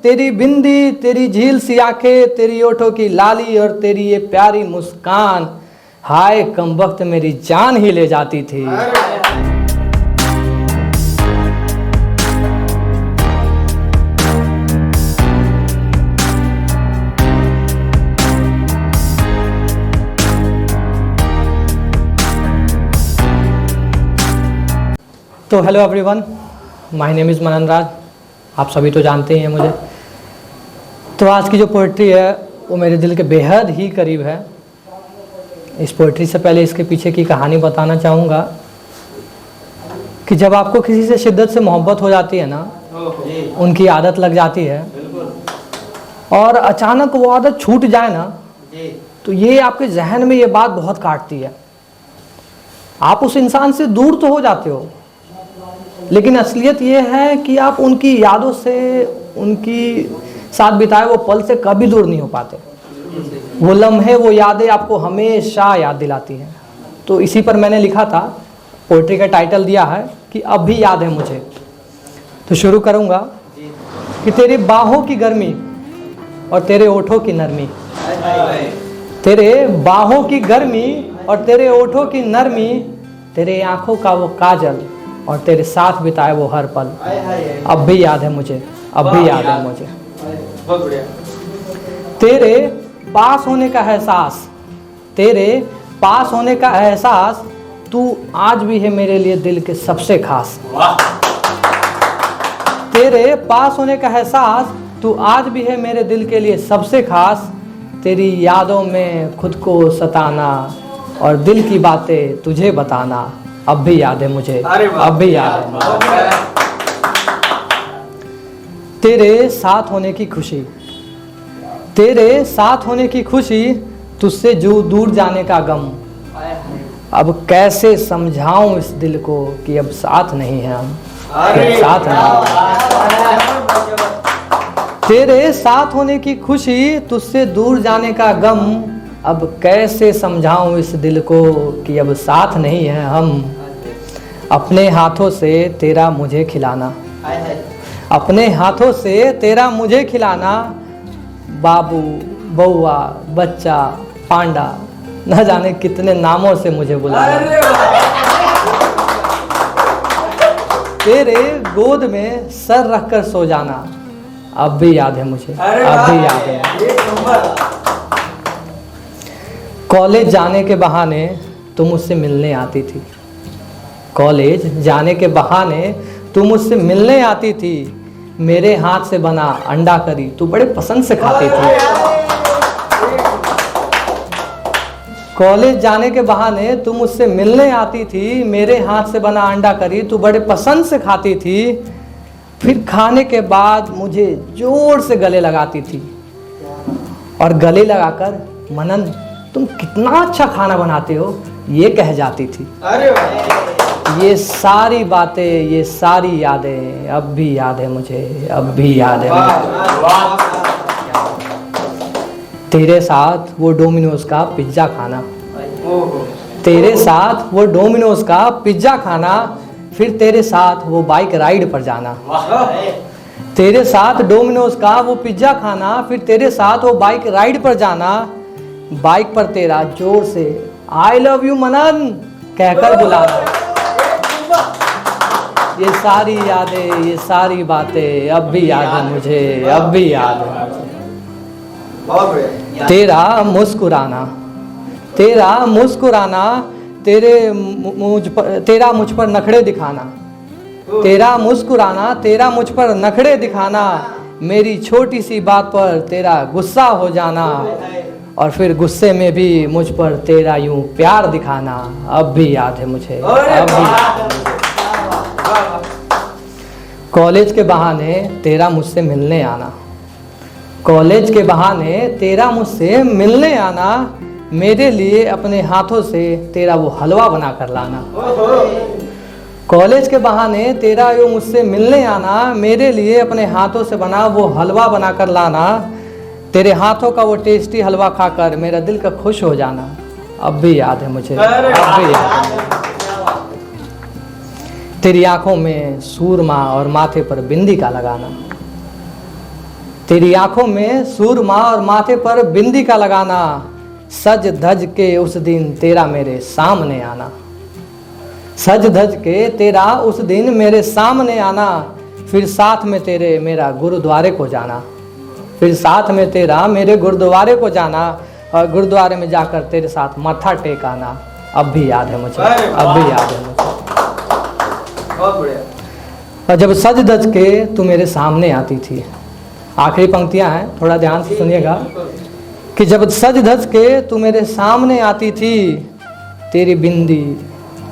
तेरी बिंदी, तेरी झील सी आंखें, तेरी ओठों की लाली और तेरी ये प्यारी मुस्कान, हाय कम वक्त मेरी जान ही ले जाती थी। तो hello everyone, my name is Manan Raj. आप सभी तो जानते ही हैं मुझे। तो आज की जो पोइट्री है वो मेरे दिल के बेहद ही करीब है। इस पोइट्री से पहले इसके पीछे की कहानी बताना चाहूँगा कि जब आपको किसी से शिद्दत से मोहब्बत हो जाती है ना, उनकी आदत लग जाती है और अचानक वो आदत छूट जाए ना, तो ये आपके जहन में ये बात बहुत काटती है। आप उस इंसान से दूर तो हो जाते हो, लेकिन असलियत ये है कि आप उनकी यादों से, उनकी साथ बिताए वो पल से कभी दूर नहीं हो पाते। वो लम्हे, वो यादें आपको हमेशा याद दिलाती हैं। तो इसी पर मैंने लिखा था, पोइट्री का टाइटल दिया है कि अब भी याद है मुझे। तो शुरू करूँगा कि तेरी बाहों की गर्मी और तेरे ओठों की नरमी, तेरे बाहों की गर्मी और तेरे ओठों की नरमी, तेरे आँखों का वो काजल और तेरे साथ बिताए वो हर पल, अब भी याद है मुझे, अब भी याद है मुझे। बहुत बढ़िया। तेरे पास होने का एहसास, तेरे पास होने का एहसास, तू आज भी है मेरे लिए दिल के सबसे खास। तेरे पास होने का एहसास, तू आज भी है मेरे दिल के लिए सबसे खास। तेरी यादों में खुद को सताना और दिल की बातें तुझे बताना, अब भी याद है मुझे, अब भी याद है मुझे। तेरे साथ होने की खुशी, तेरे साथ होने की खुशी, तुझसे जो दूर जाने का गम, अब कैसे समझाऊं इस दिल को कि अब साथ नहीं है हम, कि अब साथ नहीं है। तेरे साथ होने की खुशी, तुझसे दूर जाने का गम, अब कैसे समझाऊं इस दिल को कि अब साथ नहीं है हम। अपने हाथों से तेरा मुझे खिलाना, अपने हाथों से तेरा मुझे खिलाना, बाबू, बउआ, बच्चा, पांडा, न जाने कितने नामों से मुझे बुलाना। तेरे गोद में सर रखकर सो जाना, अब भी याद है मुझे, अब भी याद है। कॉलेज जाने के बहाने तू मुझसे मिलने आती थी, कॉलेज जाने के बहाने तू मुझसे मिलने आती थी। मेरे हाथ से बना अंडा करी तू बड़े पसंद से खाती थी। कॉलेज जाने के बहाने तू मुझसे मिलने आती थी, मेरे हाथ से बना अंडा करी तू बड़े पसंद से खाती थी। फिर खाने के बाद मुझे जोर से गले लगाती थी और गले लगाकर, मनन तुम कितना अच्छा खाना बनाते हो, ये कह जाती थी। ये सारी बातें, ये सारी यादें अब भी याद है मुझे, अब भी याद है मुझे। तेरे साथ वो डोमिनोज का पिज्ज़ा खाना, तेरे साथ वो डोमिनोज का पिज्ज़ा खाना, फिर तेरे साथ वो बाइक राइड पर जाना। तेरे साथ डोमिनोज का वो पिज्ज़ा खाना, फिर तेरे साथ वो बाइक राइड पर जाना। बाइक पर तेरा जोर से आई लव यू मनन कहकर बुलाना। ये सारी यादें, ये सारी बातें अब भी याद है मुझे, अब भी याद है मुझे। तेरा मुस्कुराना, तेरा मुस्कुराना, तेरा मुझ पर नखरे दिखाना, तेरा मुस्कुराना, तेरा मुझ पर नखरे दिखाना, मेरी छोटी सी बात पर तेरा गुस्सा हो जाना और फिर गुस्से में भी मुझ पर तेरा यूं प्यार दिखाना, अब भी याद है मुझे, अब भी याद है मुझे। कॉलेज के बहाने तेरा मुझसे मिलने आना, कॉलेज के बहाने तेरा मुझसे मिलने आना, मेरे लिए अपने हाथों से तेरा वो हलवा बना कर लाना। कॉलेज के बहाने तेरा यूं मुझसे मिलने आना, मेरे लिए अपने हाथों से बना वो हलवा बना कर लाना। तेरे हाथों का वो टेस्टी हलवा खाकर मेरा दिल का खुश हो जाना, अब भी याद है मुझे, अब भी याद है मुझे। तेरी आंखों में सूरमा और माथे पर बिंदी का लगाना, तेरी आंखों में सूरमा और माथे पर बिंदी का लगाना, सज धज के उस दिन तेरा मेरे सामने आना। सज धज के तेरा उस दिन मेरे सामने आना, फिर साथ में तेरे मेरा गुरुद्वारे को जाना। फिर साथ में तेरा मेरे गुरुद्वारे को जाना और गुरुद्वारे में जाकर तेरे साथ माथा टेक आना। अब भी याद है मुझे, अब भी याद है मुझे। बहुत बढ़िया। और जब सज धज के तू मेरे सामने आती थी, आखिरी पंक्तियां हैं, थोड़ा ध्यान से सुनिएगा, कि जब सज धज के तू मेरे सामने आती थी, तेरी बिंदी,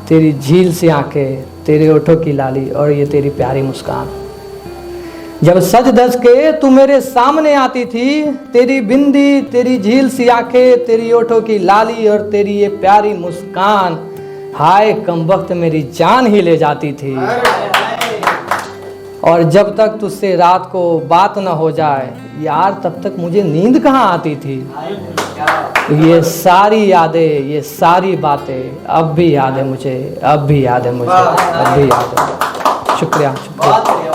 तेरी झील सी आंखें, तेरे ओठों की लाली और ये तेरी प्यारी मुस्कान। जब सज धज के तू मेरे सामने आती थी, तेरी बिंदी, तेरी झील सी आंखें, तेरी ओठों की लाली और तेरी ये प्यारी मुस्कान, हाय कमबख्त मेरी जान ही ले जाती थी। और जब तक तुझसे रात को बात न हो जाए यार, तब तक मुझे नींद कहाँ आती थी। ये सारी यादें, ये सारी बातें अब भी याद है मुझे, अब भी याद है मुझे, अब भी याद है। शुक्रिया, शुक्रिया।